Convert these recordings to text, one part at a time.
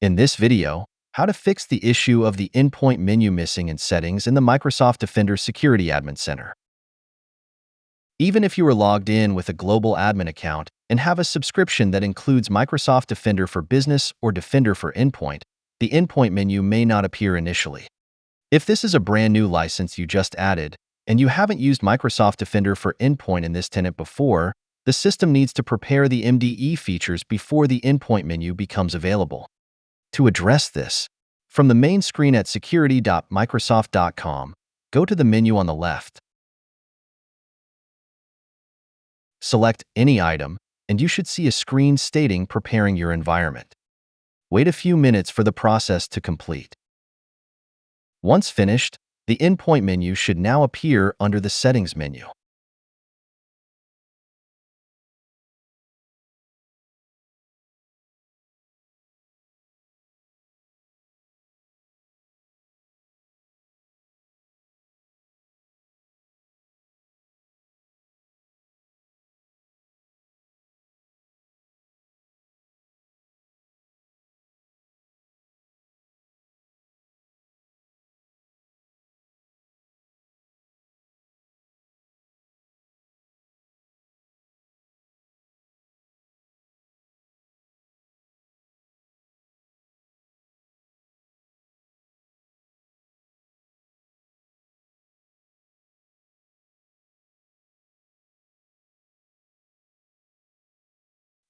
In this video, how to fix the issue of the endpoint menu missing in settings in the Microsoft Defender Security Admin Center. Even if you are logged in with a global admin account and have a subscription that includes Microsoft Defender for Business or Defender for Endpoint, the endpoint menu may not appear initially. If this is a brand new license you just added, and you haven't used Microsoft Defender for Endpoint in this tenant before, the system needs to prepare the MDE features before the endpoint menu becomes available. To address this, from the main screen at security.microsoft.com, go to the menu on the left. Select any item, and you should see a screen stating preparing your environment. Wait a few minutes for the process to complete. Once finished, the endpoint menu should now appear under the Settings menu.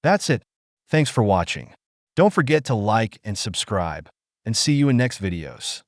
That's it. Thanks for watching. Don't forget to like and subscribe, and see you in next videos.